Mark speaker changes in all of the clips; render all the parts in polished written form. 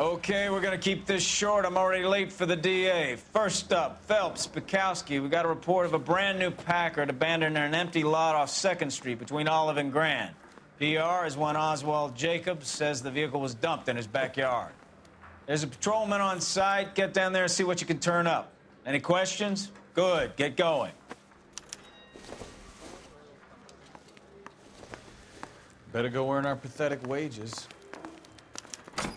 Speaker 1: Okay, we're gonna keep this short. I'm already late for the DA. First up, Phelps, Bukowski. We got a report of a brand new Packard abandoned in an empty lot off 2nd Street between Olive and Grand. PR is one Oswald Jacobs says the vehicle was dumped in his backyard. There's a patrolman on site. Get down there and see what you can turn up. Any questions? Good, get going.
Speaker 2: Better go earn our pathetic wages.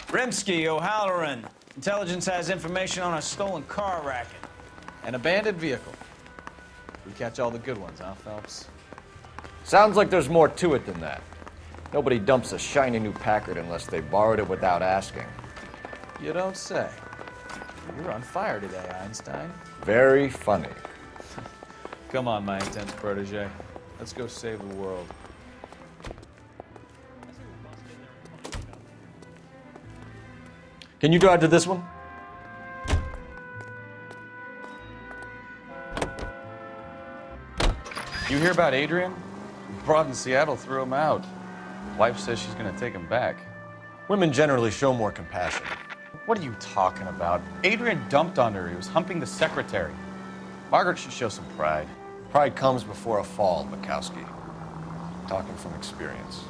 Speaker 1: Rimsky, O'Halloran. Intelligence has information on a stolen car racket.
Speaker 2: An abandoned vehicle. We catch all the good ones, huh, Phelps?
Speaker 3: Sounds like there's more to it than that. Nobody dumps a shiny new Packard unless they borrowed it without asking.
Speaker 2: You don't say. You're on fire today, Einstein.
Speaker 3: Very funny.
Speaker 2: Come on, my intense protege. Let's go save the world.
Speaker 3: Can you drive to this one?
Speaker 2: You hear about Adrian? Broad in Seattle threw him out. Wife says she's gonna take him back.
Speaker 3: Women generally show more compassion.
Speaker 2: What are you talking about? Adrian dumped on her. He was humping the secretary. Margaret should show some pride.
Speaker 3: Pride comes before a fall, Bukowski. Talking from experience.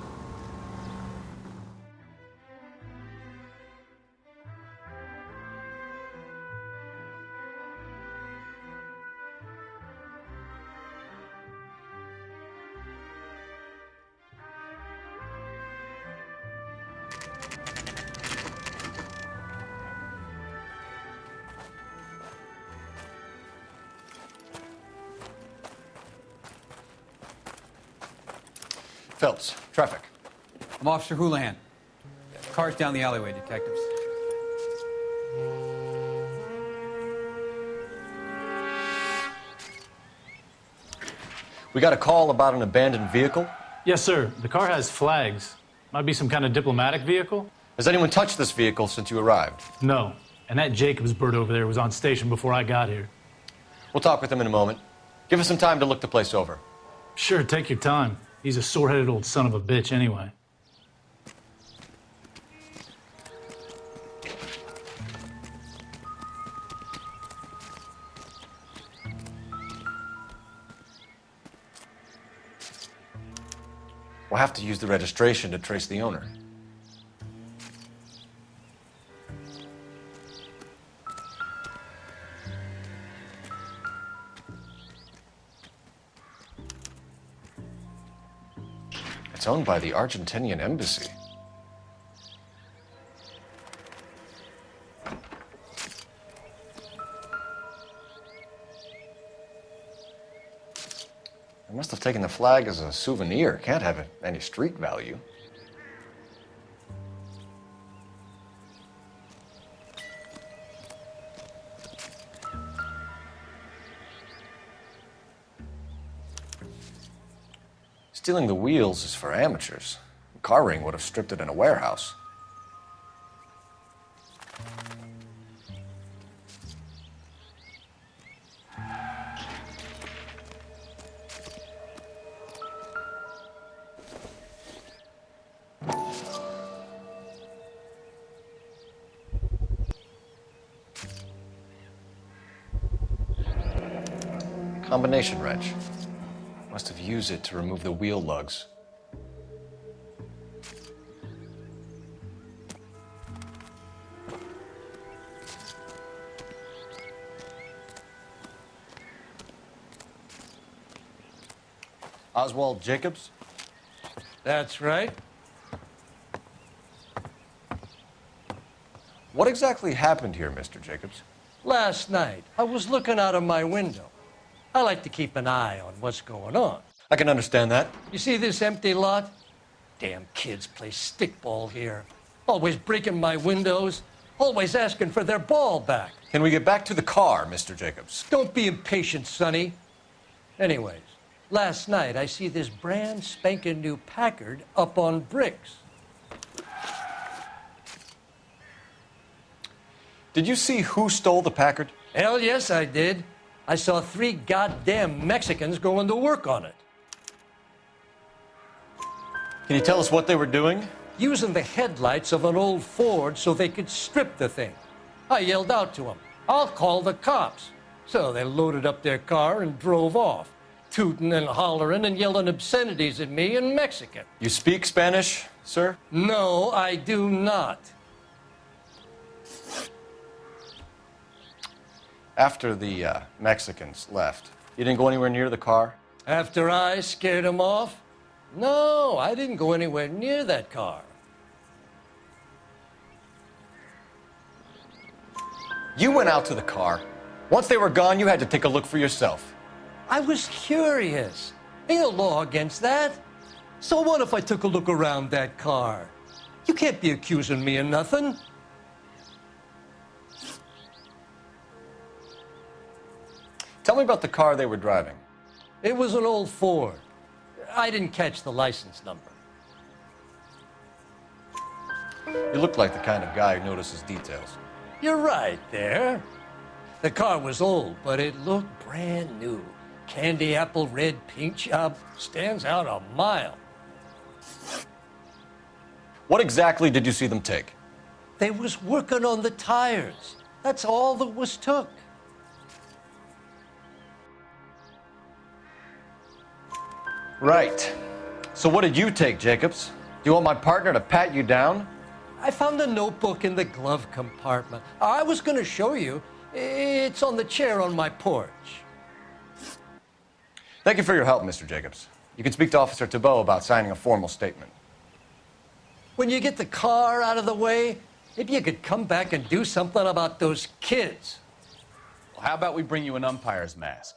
Speaker 3: Phelps, traffic.
Speaker 4: I'm Officer Houlihan. Car's down the alleyway, detectives.
Speaker 3: We got a call about an abandoned vehicle.
Speaker 5: Yes, sir. The car has flags. Might be some kind of diplomatic vehicle?
Speaker 3: Has anyone touched this vehicle since you arrived?
Speaker 5: No. And that Jacobs bird over there was on station before I got here.
Speaker 3: We'll talk with him in a moment. Give us some time to look the place over.
Speaker 5: Sure, take your time. He's a sore-headed old son of a bitch anyway.
Speaker 3: We'll have to use the registration to trace the owner. It's owned by the Argentinian embassy. They must have taken the flag as a souvenir. Can't have any street value. Stealing the wheels is for amateurs. A car ring would have stripped it in a warehouse. Combination wrench. Must have used it to remove the wheel lugs. Oswald Jacobs?
Speaker 6: That's right.
Speaker 3: What exactly happened here, Mr. Jacobs?
Speaker 6: Last night, I was looking out of my window. I like to keep an eye on what's going on.
Speaker 3: I can understand that.
Speaker 6: You see this empty lot? Damn kids play stickball here. Always breaking my windows. Always asking for their ball back.
Speaker 3: Can we get back to the car, Mr. Jacobs?
Speaker 6: Don't be impatient, Sonny. Anyways, last night I see this brand spanking new Packard up on bricks.
Speaker 3: Did you see who stole the Packard?
Speaker 6: Hell yes, I did. I saw 3 goddamn Mexicans going to work on it.
Speaker 3: Can you tell us what they were doing?
Speaker 6: using the headlights of an old Ford so they could strip the thing. I yelled out to them, "I'll call the cops." So they loaded up their car and drove off, tooting and hollering and yelling obscenities at me in Mexican.
Speaker 3: You speak Spanish, sir?
Speaker 6: No, I do not.
Speaker 3: After the Mexicans left, you didn't go anywhere near the car?
Speaker 6: After I scared them off? No, I didn't go anywhere near that car.
Speaker 3: You went out to the car. Once they were gone, you had to take a look for yourself.
Speaker 6: I was curious. Ain't no law against that. So what if I took a look around that car? You can't be accusing me of nothing.
Speaker 3: Tell me about the car they were driving.
Speaker 6: It was an old Ford. I didn't catch the license number.
Speaker 3: You look like the kind of guy who notices details.
Speaker 6: You're right there. The car was old, but it looked brand new. Candy apple red paint job stands out a mile.
Speaker 3: What exactly did you see them take?
Speaker 6: They was working on the tires. That's all that was took.
Speaker 3: Right. So what did you take, Jacobs? Do you want my partner to pat you down?
Speaker 6: I found a notebook in the glove compartment. I was going to show you. It's on the chair on my porch.
Speaker 3: Thank you for your help, Mr. Jacobs. You can speak to Officer Thibault about signing a formal statement.
Speaker 6: When you get the car out of the way, maybe you could come back and do something about those kids.
Speaker 2: Well, how about we bring you an umpire's mask?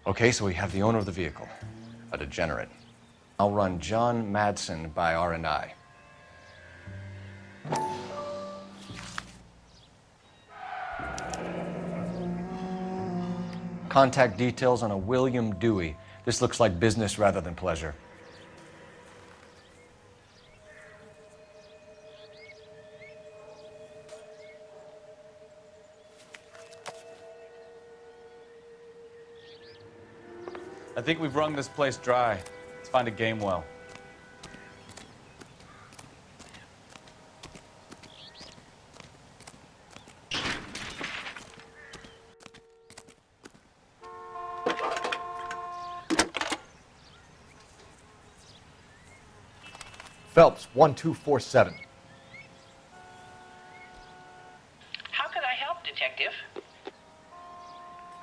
Speaker 3: Okay, so we have the owner of the vehicle, a degenerate. I'll run John Madsen by R&I. Contact details on a William Dewey. This looks like business rather than pleasure.
Speaker 2: I think we've wrung this place dry. Let's find a game well.
Speaker 3: Phelps, 1247.
Speaker 7: How could I help, Detective?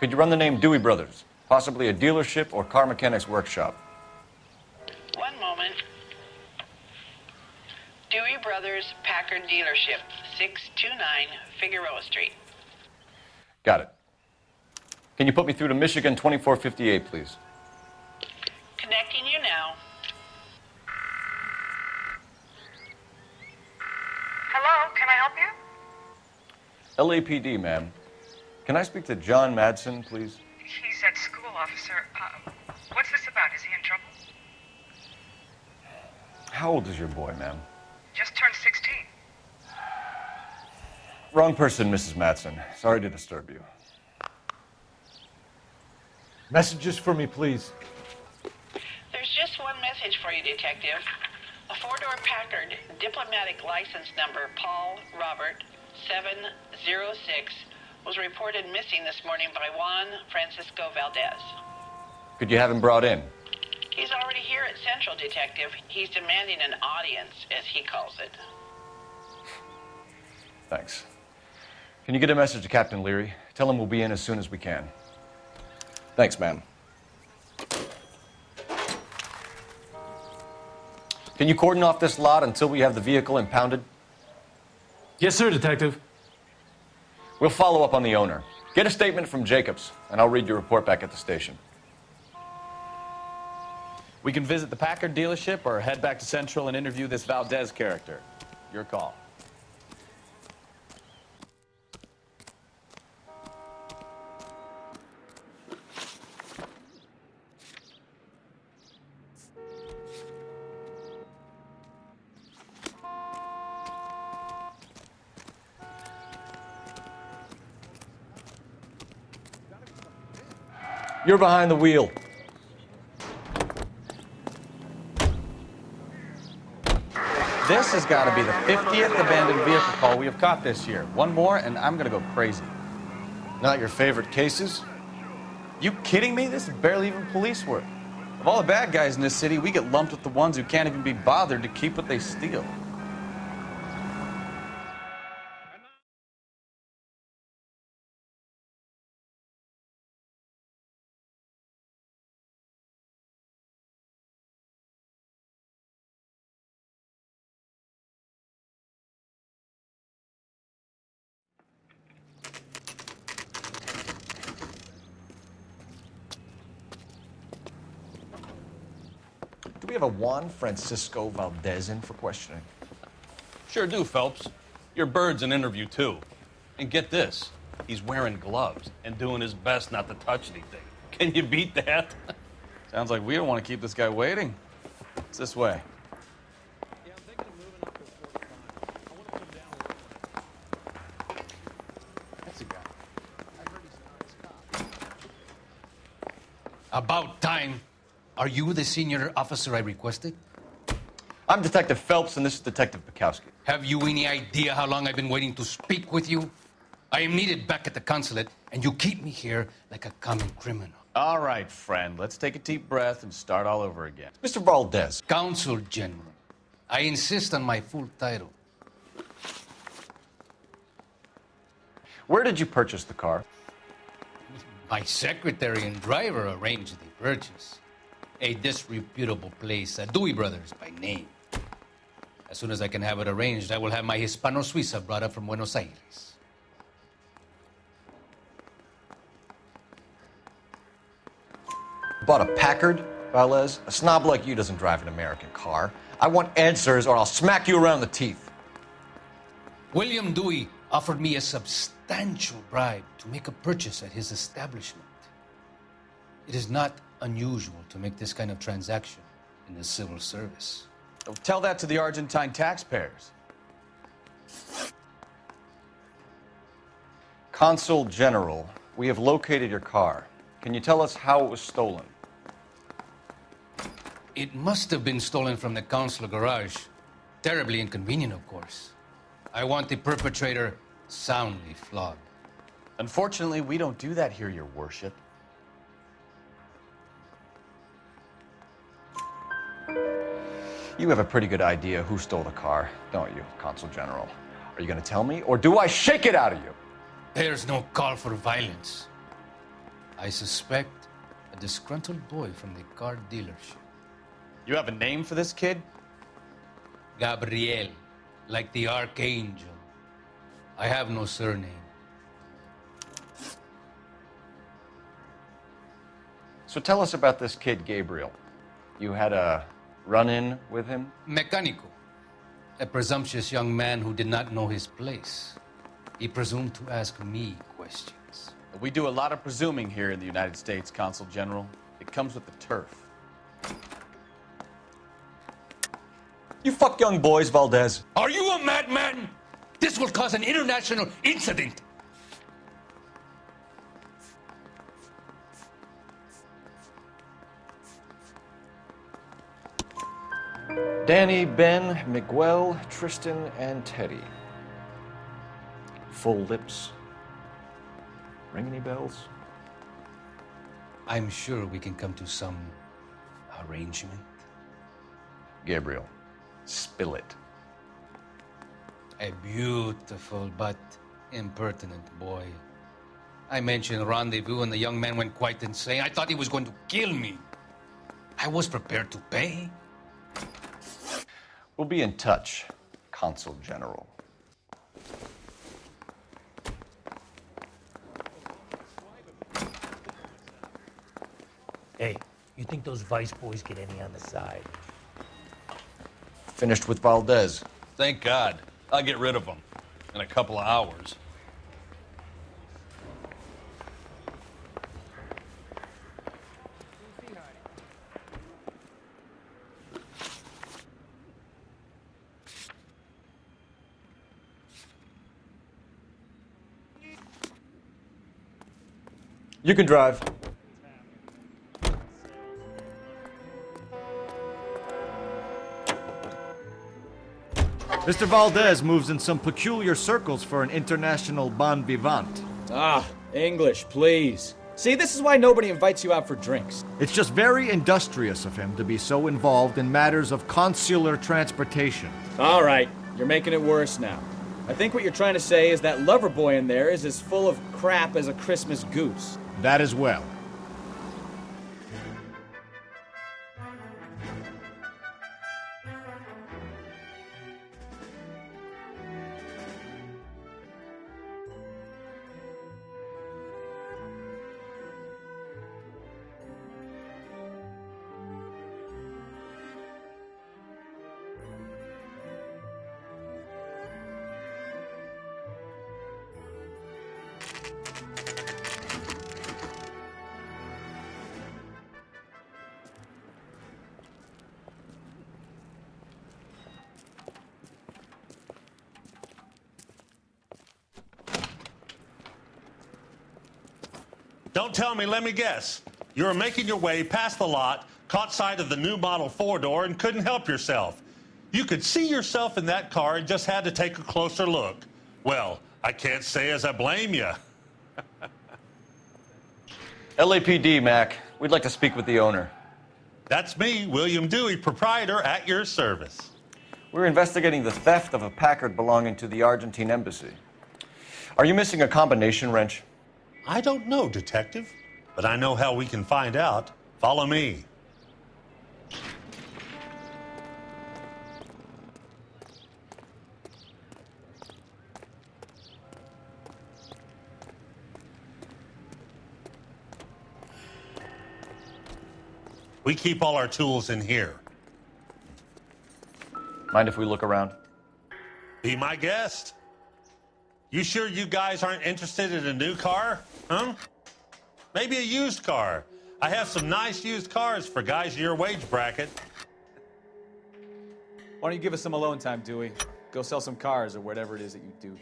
Speaker 3: Could you run the name Dewey Brothers? Possibly a dealership or car mechanics workshop.
Speaker 7: One moment. Dewey Brothers Packard Dealership, 629 Figueroa Street.
Speaker 3: Got it. Can you put me through to Michigan 2458, please?
Speaker 7: Connecting you now.
Speaker 8: Hello, can I help you?
Speaker 3: LAPD, ma'am. Can I speak to John Madsen, please?
Speaker 8: He's at school, officer. What's this about? Is he in trouble?
Speaker 3: How old is your boy, ma'am?
Speaker 8: Just turned 16.
Speaker 3: Wrong person, Mrs. Madsen. Sorry to disturb you.
Speaker 9: Messages for me, please.
Speaker 7: There's just one message for you, Detective. A four-door Packard, diplomatic license number Paul Robert 706, was reported missing this morning by Juan Francisco Valdez.
Speaker 3: Could you have him brought in?
Speaker 7: He's already here at Central, Detective. He's demanding an audience, as he calls it.
Speaker 3: Thanks. Can you get a message to Captain Leary? Tell him we'll be in as soon as we can. Thanks, ma'am. Can you cordon off this lot until we have the vehicle impounded?
Speaker 5: Yes, sir, Detective.
Speaker 3: We'll follow up on the owner. Get a statement from Jacobs, and I'll read your report back at the station.
Speaker 2: We can visit the Packard dealership or head back to Central and interview this Valdez character. Your call.
Speaker 3: You're behind the wheel.
Speaker 2: This has got to be the 50th abandoned vehicle call we have caught this year. One more, and I'm going to go crazy.
Speaker 3: Not your favorite cases?
Speaker 2: You kidding me? This is barely even police work. Of all the bad guys in this city, we get lumped with the ones who can't even be bothered to keep what they steal.
Speaker 3: Do we have a Juan Francisco Valdez in for questioning?
Speaker 10: Sure do, Phelps. Your bird's an interview, too. And get this, he's wearing gloves and doing his best not to touch anything. Can you beat that?
Speaker 2: Sounds like we don't want to keep this guy waiting. It's this way.
Speaker 11: About time. Are you the senior officer I requested?
Speaker 3: I'm Detective Phelps, and this is Detective Bukowski.
Speaker 11: Have you any idea how long I've been waiting to speak with you? I am needed back at the consulate, and you keep me here like a common criminal.
Speaker 2: All right, friend, let's take a deep breath and start all over again.
Speaker 3: Mr. Valdez.
Speaker 11: Consul General. I insist on my full title.
Speaker 3: Where did you purchase the car?
Speaker 11: My secretary and driver arranged the purchase. A disreputable place, Dewey Brothers by name. As soon as I can have it arranged, I will have my Hispano Suiza brought up from Buenos Aires.
Speaker 3: Bought a Packard, Valdez? A snob like you doesn't drive an American car. I want answers or I'll smack you around the teeth.
Speaker 11: William Dewey offered me a substantial bribe to make a purchase at his establishment. It is not unusual to make this kind of transaction in the civil service.
Speaker 2: Tell that to the Argentine taxpayers.
Speaker 3: Consul General, we have located your car. Can you tell us how it was stolen?
Speaker 11: It must have been stolen from the consular garage. Terribly inconvenient, of course. I want the perpetrator soundly flogged.
Speaker 2: Unfortunately, we don't do that here, Your Worship.
Speaker 3: You have a pretty good idea who stole the car, don't you, Consul General? Are you going to tell me, or do I shake it out of you?
Speaker 11: There's no call for violence. I suspect a disgruntled boy from the car dealership.
Speaker 2: You have a name for this kid?
Speaker 11: Gabriel, like the archangel. I have no surname.
Speaker 3: So tell us about this kid, Gabriel. You had a run-in with him?
Speaker 11: Mecánico, a presumptuous young man who did not know his place. He presumed to ask me questions.
Speaker 2: We do a lot of presuming here in the United States, Consul General. It comes with the turf.
Speaker 3: You fuck young boys, Valdez.
Speaker 11: Are you a madman? This will cause an international incident.
Speaker 3: Danny, Ben, Miguel, Tristan, and Teddy. Full lips. Ring any bells?
Speaker 11: I'm sure we can come to some arrangement.
Speaker 3: Gabriel, spill it.
Speaker 11: A beautiful but impertinent boy. I mentioned rendezvous and the young man went quite insane. I thought he was going to kill me. I was prepared to pay.
Speaker 3: We'll be in touch, Consul General.
Speaker 12: Hey, you think those Vice boys get any on the side?
Speaker 3: Finished with Valdez.
Speaker 10: Thank God. I'll get rid of him in a couple of hours.
Speaker 3: You can drive.
Speaker 9: Mr. Valdez moves in some peculiar circles for an international bon vivant.
Speaker 2: Ah, English, please. See, this is why nobody invites you out for drinks.
Speaker 9: It's just very industrious of him to be so involved in matters of consular transportation.
Speaker 2: All right, you're making it worse now. I think what you're trying to say is that lover boy in there is as full of crap as a Christmas goose.
Speaker 9: That as well.
Speaker 13: Don't tell me, let me guess. You were making your way past the lot, caught sight of the new model four-door, and couldn't help yourself. You could see yourself in that car and just had to take a closer look. Well, I can't say as I blame you.
Speaker 3: LAPD, Mac. We'd like to speak with the owner.
Speaker 13: That's me, William Dewey, proprietor, at your service.
Speaker 3: We're investigating the theft of a Packard belonging to the Argentine embassy. Are you missing a combination wrench?
Speaker 13: I don't know, Detective, but I know how we can find out. Follow me. We keep all our tools in here.
Speaker 3: Mind if we look around?
Speaker 13: Be my guest. You sure you guys aren't interested in a new car? Huh? Maybe a used car. I have some nice used cars for guys your wage bracket.
Speaker 2: Why don't you give us some alone time, Dewey? Go sell some cars or whatever it is that you do.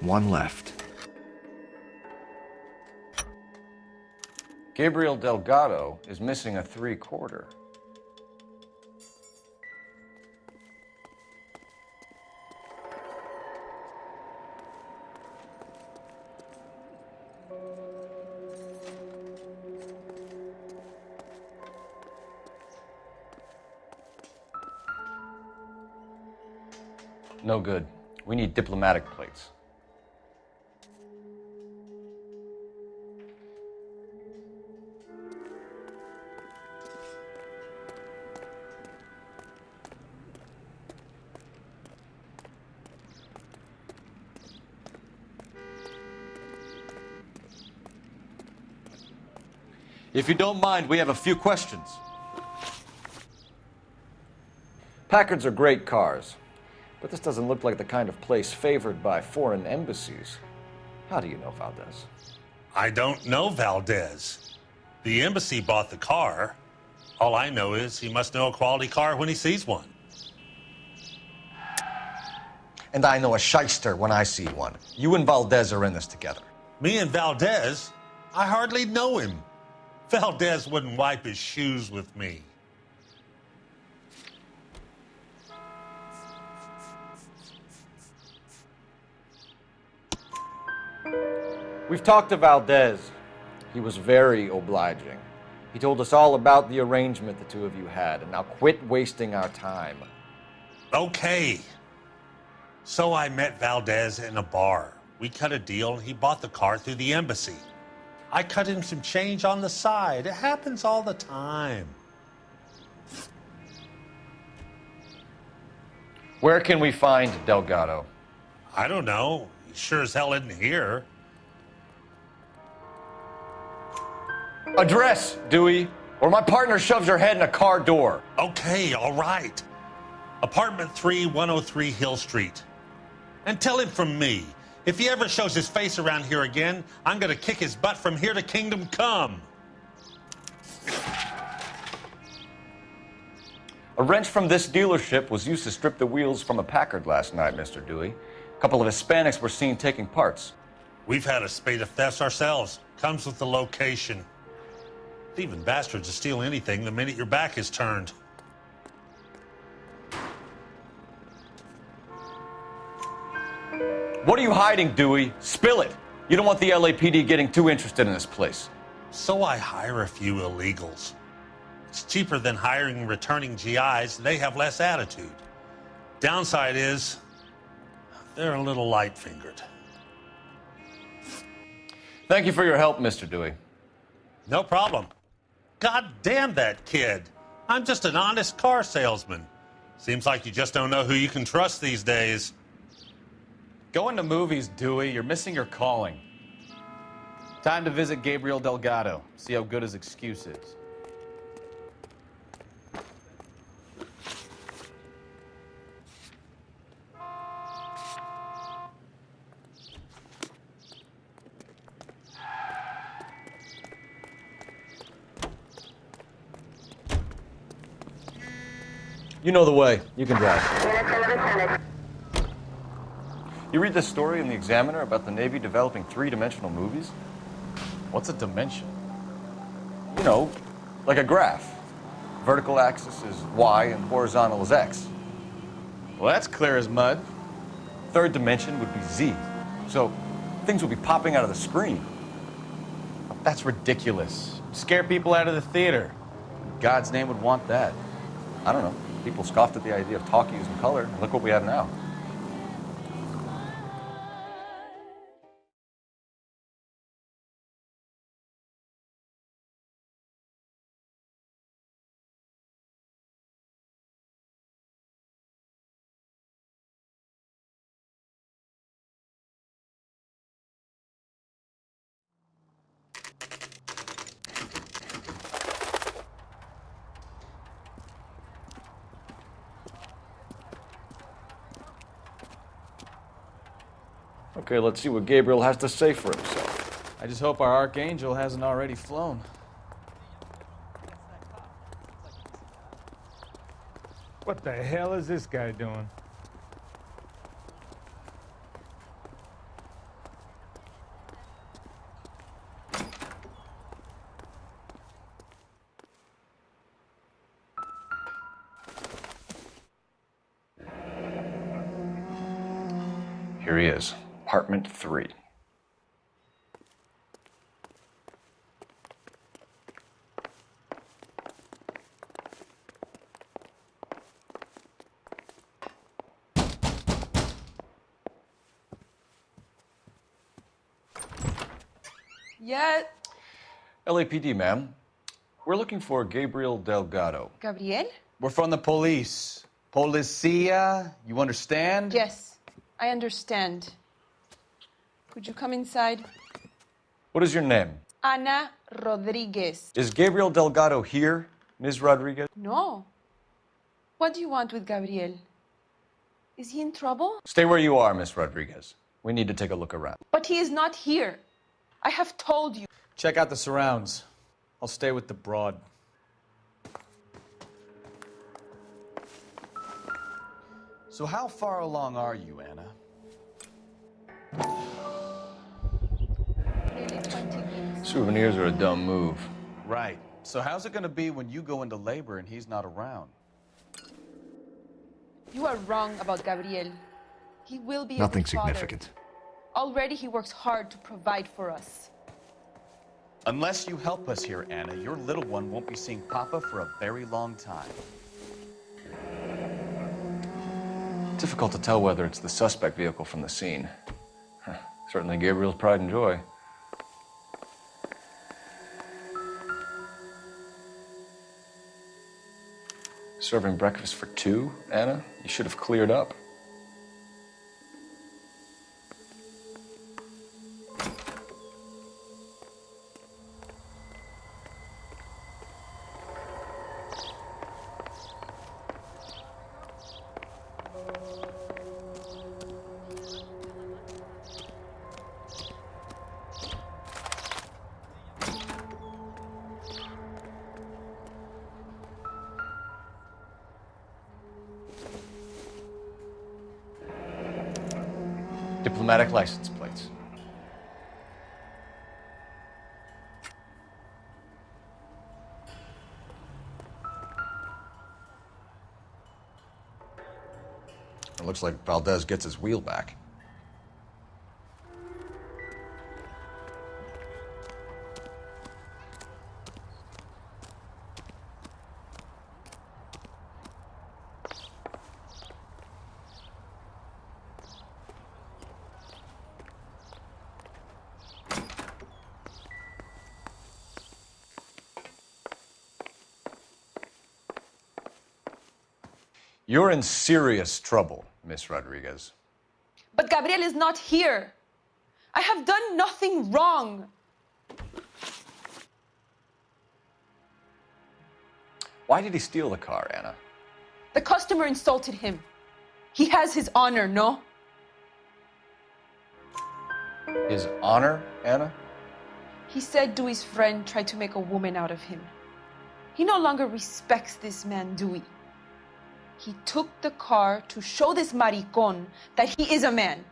Speaker 9: One left.
Speaker 3: Gabriel Delgado is missing a 3/4. No good. We need diplomatic plates. If you don't mind, we have a few questions. Packards are great cars, but this doesn't look like the kind of place favored by foreign embassies. How do you know Valdez?
Speaker 13: I don't know Valdez. The embassy bought the car. All I know is he must know a quality car when he sees one.
Speaker 3: And I know a shyster when I see one. You and Valdez are in this together.
Speaker 13: Me and Valdez? I hardly know him. Valdez wouldn't wipe his shoes with me.
Speaker 3: We've talked to Valdez. He was very obliging. He told us all about the arrangement the two of you had, and now quit wasting our time.
Speaker 13: Okay. So I met Valdez in a bar. We cut a deal, and he bought the car through the embassy. I cut him some change on the side. It happens all the time.
Speaker 3: Where can we find Delgado?
Speaker 13: I don't know. He sure as hell isn't here.
Speaker 3: Address, Dewey, or my partner shoves your head in a car door.
Speaker 13: Okay, all right. Apartment 3, 103 Hill Street. And tell him from me, if he ever shows his face around here again, I'm gonna kick his butt from here to Kingdom Come.
Speaker 3: A wrench from this dealership was used to strip the wheels from a Packard last night, Mr. Dewey. A couple of Hispanics were seen taking parts.
Speaker 13: We've had a spate of thefts ourselves. Comes with the location. Thieving bastards will steal anything the minute your back is turned.
Speaker 3: What are you hiding, Dewey? Spill it. You don't want the LAPD getting too interested in this place.
Speaker 13: So I hire a few illegals. It's cheaper than hiring returning GIs. They have less attitude. Downside is, they're a little light-fingered.
Speaker 3: Thank you for your help, Mr. Dewey.
Speaker 13: No problem. God damn that kid. I'm just an honest car salesman. Seems like you just don't know who you can trust these days.
Speaker 2: Going to movies, Dewey. You're missing your calling. Time to visit Gabriel Delgado. See how good his excuse is.
Speaker 3: You know the way. You can drive. You read this story in the Examiner about the Navy developing three-dimensional movies?
Speaker 2: What's a dimension?
Speaker 3: You know, like a graph. Vertical axis is Y and horizontal is X.
Speaker 2: Well, that's clear as mud.
Speaker 3: Third dimension would be Z. So things would be popping out of the screen.
Speaker 2: That's ridiculous. Scare people out of the theater. God's name would want that.
Speaker 3: I don't know. People scoffed at the idea of talkies in color. Look what we have now. Okay, let's see what Gabriel has to say for himself.
Speaker 2: I just hope our archangel hasn't already flown.
Speaker 14: What the hell is this guy doing?
Speaker 3: Here he is, apartment 3.
Speaker 15: Yeah.
Speaker 3: LAPD, ma'am. We're looking for Gabriel Delgado.
Speaker 15: Gabriel?
Speaker 2: We're from the police. Policia, you understand?
Speaker 15: Yes, I understand. Could you come inside?
Speaker 3: What is your name?
Speaker 15: Ana Rodriguez.
Speaker 3: Is Gabriel Delgado here, Ms. Rodriguez?
Speaker 15: No. What do you want with Gabriel? Is he in trouble?
Speaker 3: Stay where you are, Ms. Rodriguez. We need to take a look around.
Speaker 15: But he is not here. I have told you.
Speaker 2: Check out the surrounds. I'll stay with the broad. So how far along are you, Anna?
Speaker 15: Nearly 20 weeks.
Speaker 3: Souvenirs are a dumb move.
Speaker 2: Right. So how's it gonna be when you go into labor and he's not around?
Speaker 15: You are wrong about Gabriel. He will be
Speaker 9: Nothing
Speaker 15: a good father.
Speaker 9: significant.
Speaker 15: Already he works hard to provide for us.
Speaker 2: Unless you help us here, Anna, your little one won't be seeing Papa for a very long time.
Speaker 3: Difficult to tell whether it's the suspect vehicle from the scene. Certainly Gabriel's pride and joy. Serving breakfast for 2, Anna? You should have cleared up. Diplomatic license plates. Looks like Valdez gets his wheel back. You're in serious trouble, Miss Rodriguez.
Speaker 15: But Gabriel is not here. I have done nothing wrong.
Speaker 3: Why did he steal the car, Anna?
Speaker 15: The customer insulted him. He has his honor, no?
Speaker 3: His honor, Anna?
Speaker 15: He said Dewey's friend tried to make a woman out of him. He no longer respects this man, Dewey. He took the car to show this maricón that he is a man.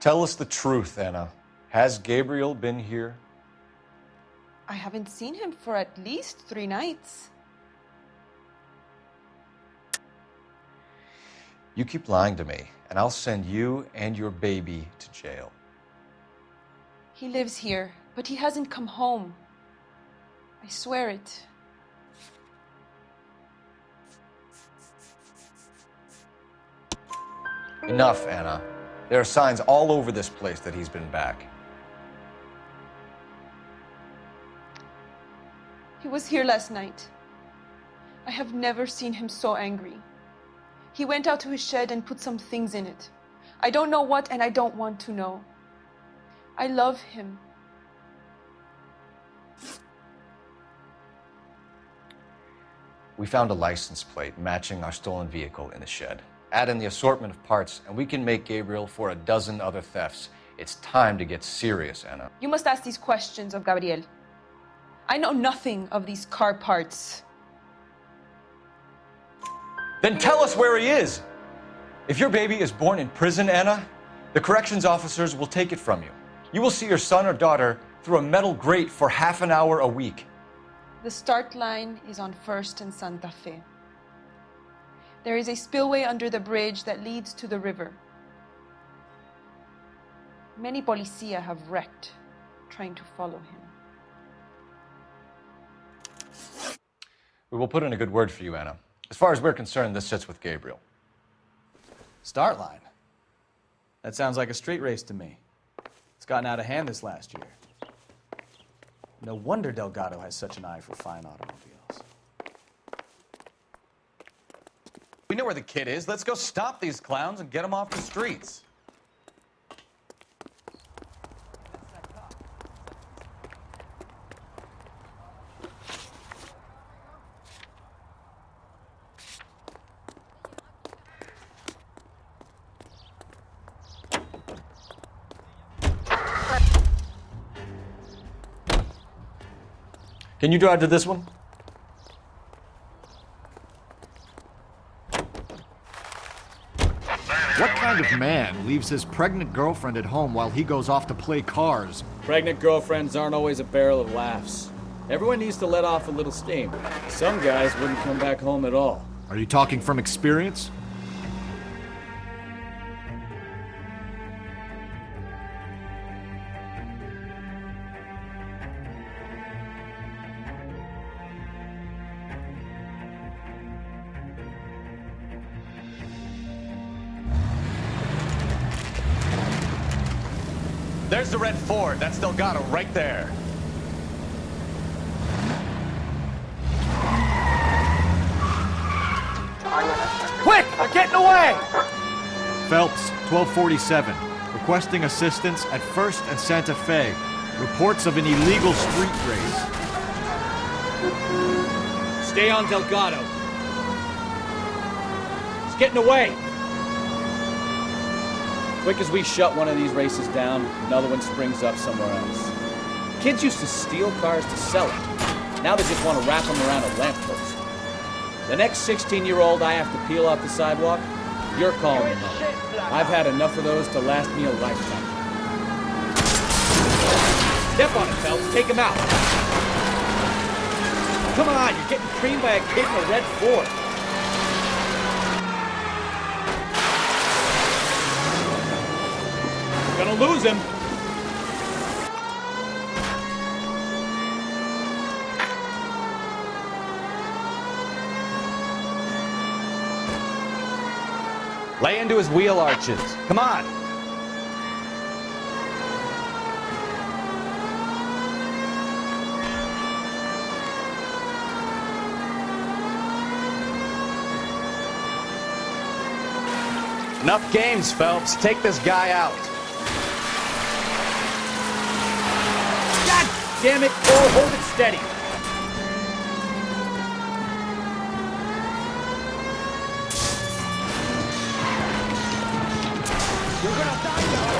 Speaker 3: Tell us the truth, Anna. Has Gabriel been here?
Speaker 15: I haven't seen him for at least 3 nights.
Speaker 3: You keep lying to me, and I'll send you and your baby to jail.
Speaker 15: He lives here, but he hasn't come home. I swear it.
Speaker 3: Enough, Anna. There are signs all over this place that he's been back.
Speaker 15: He was here last night. I have never seen him so angry. He went out to his shed and put some things in it. I don't know what, and I don't want to know. I love him.
Speaker 3: We found a license plate matching our stolen vehicle in the shed. Add in the assortment of parts, and we can make Gabriel for a dozen other thefts. It's time to get serious, Anna.
Speaker 15: You must ask these questions of Gabriel. I know nothing of these car parts.
Speaker 3: Then tell us where he is! If your baby is born in prison, Anna, the corrections officers will take it from you. You will see your son or daughter through a metal grate for half an hour a week.
Speaker 15: The start line is on 1st and Santa Fe. There is a spillway under the bridge that leads to the river. Many policia have wrecked trying to follow him.
Speaker 3: We will put in a good word for you, Anna. As far as we're concerned, this sits with Gabriel.
Speaker 2: Start line. That sounds like a street race to me. It's gotten out of hand this last year. No wonder Delgado has such an eye for fine automobiles. We know where the kid is. Let's go stop these clowns and get them off the streets.
Speaker 3: Can you drive to this one?
Speaker 9: What kind of man leaves his pregnant girlfriend at home while he goes off to play cars?
Speaker 16: Pregnant girlfriends aren't always a barrel of laughs. Everyone needs to let off a little steam. Some guys wouldn't come back home at all.
Speaker 9: Are you talking from experience?
Speaker 2: There's the red Ford. That's Delgado right there.
Speaker 3: Quick! They're getting away!
Speaker 9: Phelps, 1247. Requesting assistance at 1st and Santa Fe. Reports of an illegal street race.
Speaker 16: Stay on Delgado. He's getting away. Quick as we shut one of these races down, another one springs up somewhere else. Kids used to steal cars to sell it. Now they just want to wrap them around a lamppost. The next 16-year-old I have to peel off the sidewalk, you're calling him up. I've had enough of those to last me a lifetime. Step on it, Phelps. Take him out. Come on, you're getting creamed by a kid in a red Ford. gonna lose him.
Speaker 2: Lay into his wheel arches. Come on. Enough games, Phelps. Take this guy out.
Speaker 16: God damn it, Cole, hold it steady.
Speaker 6: You're gonna die now.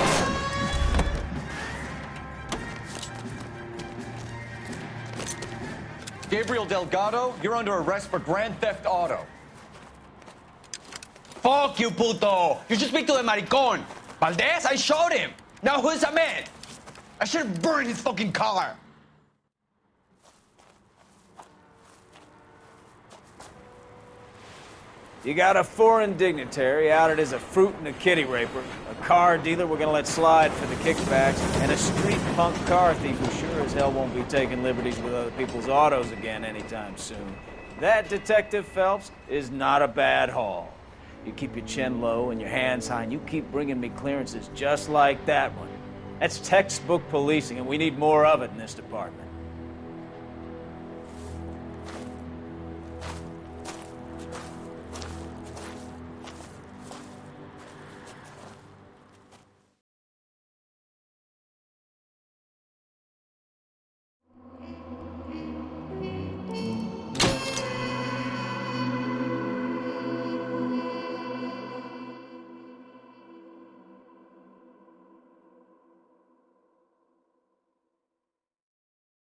Speaker 3: Gabriel Delgado, you're under arrest for grand theft auto.
Speaker 17: Fuck you, puto! You should speak to the maricon. Valdez, I showed him. Now who's a man? I should have burned his fucking car.
Speaker 1: You got a foreign dignitary outed as a fruit and a kitty raper, a car dealer we're gonna let slide for the kickbacks, and a street punk car thief who sure as hell won't be taking liberties with other people's autos again anytime soon. That, Detective Phelps, is not a bad haul. You keep your chin low and your hands high, and you keep bringing me clearances just like that one. That's textbook policing, and we need more of it in this department.